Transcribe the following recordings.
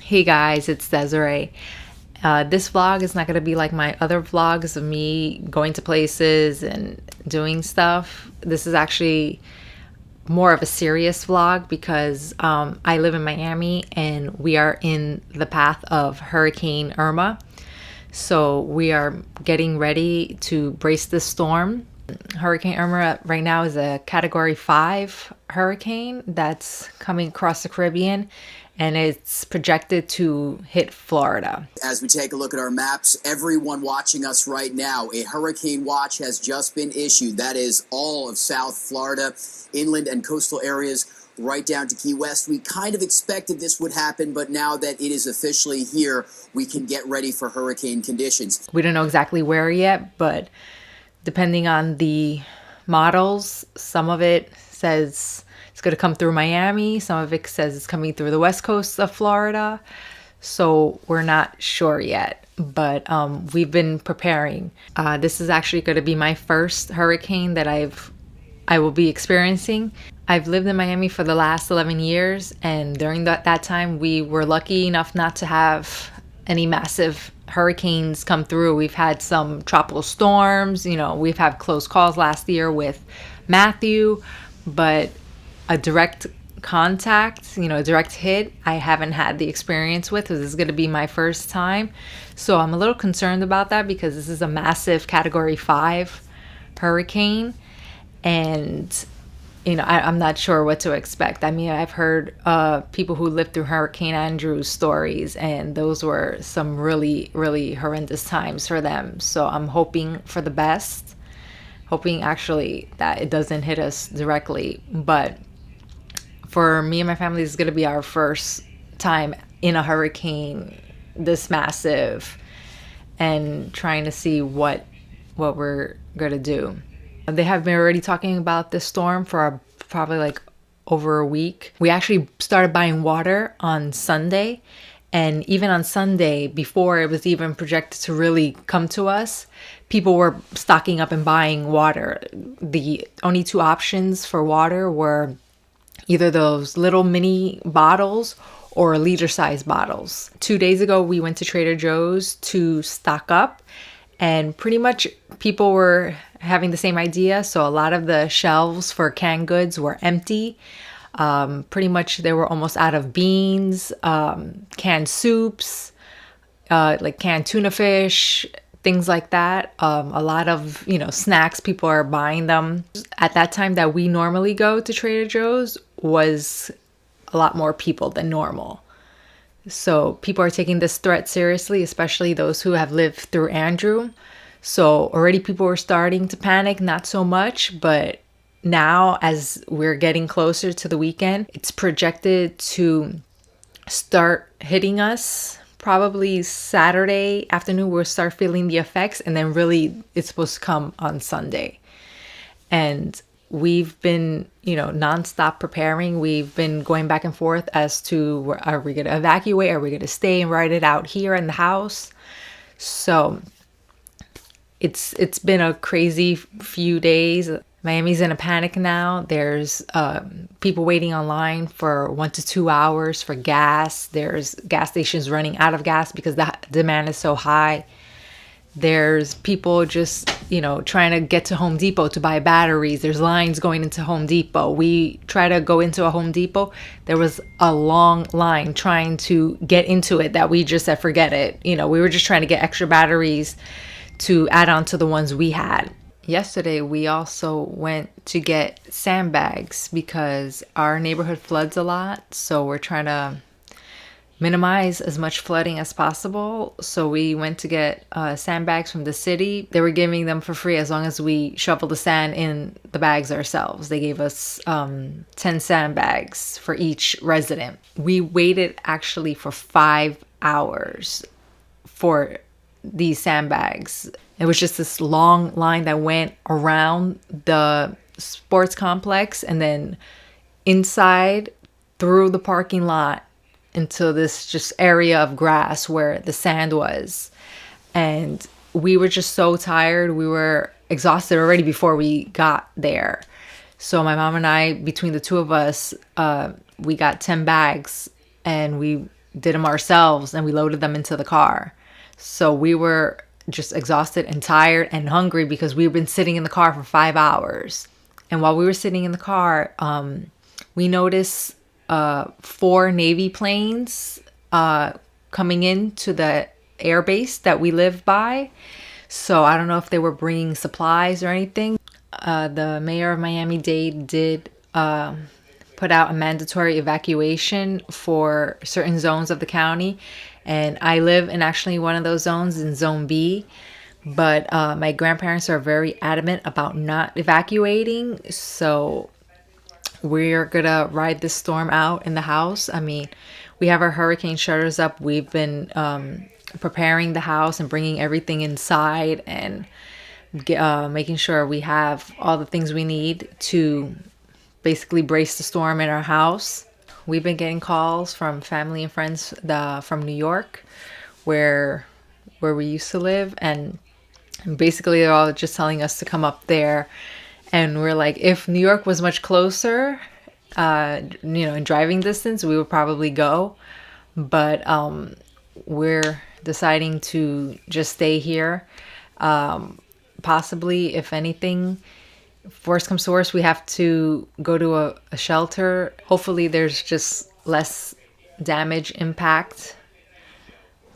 Hey guys, it's Desiree. This vlog is not going to be like my other vlogs of me going to places and doing stuff. This is actually more of a serious vlog because I live in Miami and we are in the path of Hurricane Irma. So we are getting ready to brace this storm. Hurricane Irma right now is a Category 5 hurricane that's coming across the Caribbean, and it's projected to hit Florida. As we take a look at our maps, everyone watching us right now, a hurricane watch has just been issued. That is all of South Florida, inland and coastal areas, right down to Key West. We kind of expected this would happen, but now that it is officially here, we can get ready for hurricane conditions. We don't know exactly where yet, but depending on the models, some of it says it's going to come through Miami. Some of it says it's coming through the west coast of Florida. So we're not sure yet, but we've been preparing. This is actually going to be my first hurricane that I will be experiencing. I've lived in Miami for the last 11 years, and during that time, we were lucky enough not to have any massive hurricanes come through. We've had some tropical storms, we've had close calls last year with Matthew, but a direct contact, a direct hit, I haven't had the experience with, because this is going to be my first time. So I'm a little concerned about that because this is a massive Category 5 hurricane, and I'm not sure what to expect. I mean, I've heard people who lived through Hurricane Andrew's stories, and those were some really, really horrendous times for them. So I'm hoping for the best, hoping actually that it doesn't hit us directly. But for me and my family, this is going to be our first time in a hurricane this massive, and trying to see what we're going to do. They have been already talking about this storm for probably like over a week. We actually started buying water on Sunday. And even on Sunday, before it was even projected to really come to us, people were stocking up and buying water. The only two options for water were either those little mini bottles or liter-sized bottles. 2 days ago, we went to Trader Joe's to stock up, and pretty much people were having the same idea. So a lot of the shelves for canned goods were empty. Pretty much they were almost out of beans, canned soups, like canned tuna fish, things like that. A lot of, snacks, people are buying them. At that time that we normally go to Trader Joe's was a lot more people than normal. So people are taking this threat seriously, especially those who have lived through Andrew. So already people were starting to panic, not so much, but now as we're getting closer to the weekend, it's projected to start hitting us. Probably Saturday afternoon, we'll start feeling the effects, and then really it's supposed to come on Sunday. And we've been, nonstop preparing. We've been going back and forth as to, are we going to evacuate? Are we going to stay and ride it out here in the house? So it's been a crazy few days. Miami's in a panic now. There's people waiting online for 1 to 2 hours for gas. There's gas stations running out of gas because the demand is so high. There's people just, trying to get to Home Depot to buy batteries. There's lines going into Home Depot. We try to go into a Home Depot. There was a long line trying to get into it that we just said, forget it. We were just trying to get extra batteries to add on to the ones we had. Yesterday, we also went to get sandbags because our neighborhood floods a lot. So we're trying to minimize as much flooding as possible. So we went to get sandbags from the city. They were giving them for free as long as we shovel the sand in the bags ourselves. They gave us 10 sandbags for each resident. We waited actually for 5 hours for these sandbags. It was just this long line that went around the sports complex and then inside through the parking lot into this just area of grass where the sand was. And we were just so tired. We were exhausted already before we got there. So my mom and I, between the two of us, we got 10 bags and we did them ourselves and we loaded them into the car. So we were just exhausted and tired and hungry because we've been sitting in the car for 5 hours. And while we were sitting in the car, we noticed 4 Navy planes coming into the air base that we live by. So I don't know if they were bringing supplies or anything. The mayor of Miami-Dade did put out a mandatory evacuation for certain zones of the county. And I live in actually one of those zones, in Zone B. But my grandparents are very adamant about not evacuating. So we're going to ride this storm out in the house. I mean, we have our hurricane shutters up. We've been preparing the house and bringing everything inside and making sure we have all the things we need to basically brace the storm in our house. We've been getting calls from family and friends from New York, where we used to live, and basically they're all just telling us to come up there. And we're like, if New York was much closer, in driving distance, we would probably go. But we're deciding to just stay here. Possibly, if anything, if worst comes to worst, we have to go to a shelter. Hopefully there's just less damage impact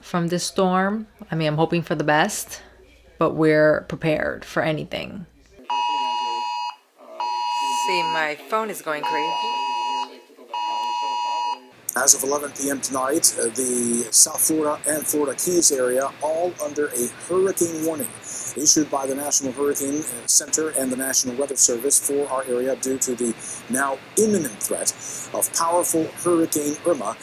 from this storm. I mean, I'm hoping for the best, but we're prepared for anything. See, my phone is going crazy. As of 11 p.m. tonight, the South Florida and Florida Keys area all under a hurricane warning issued by the National Hurricane Center and the National Weather Service for our area due to the now imminent threat of powerful Hurricane Irma.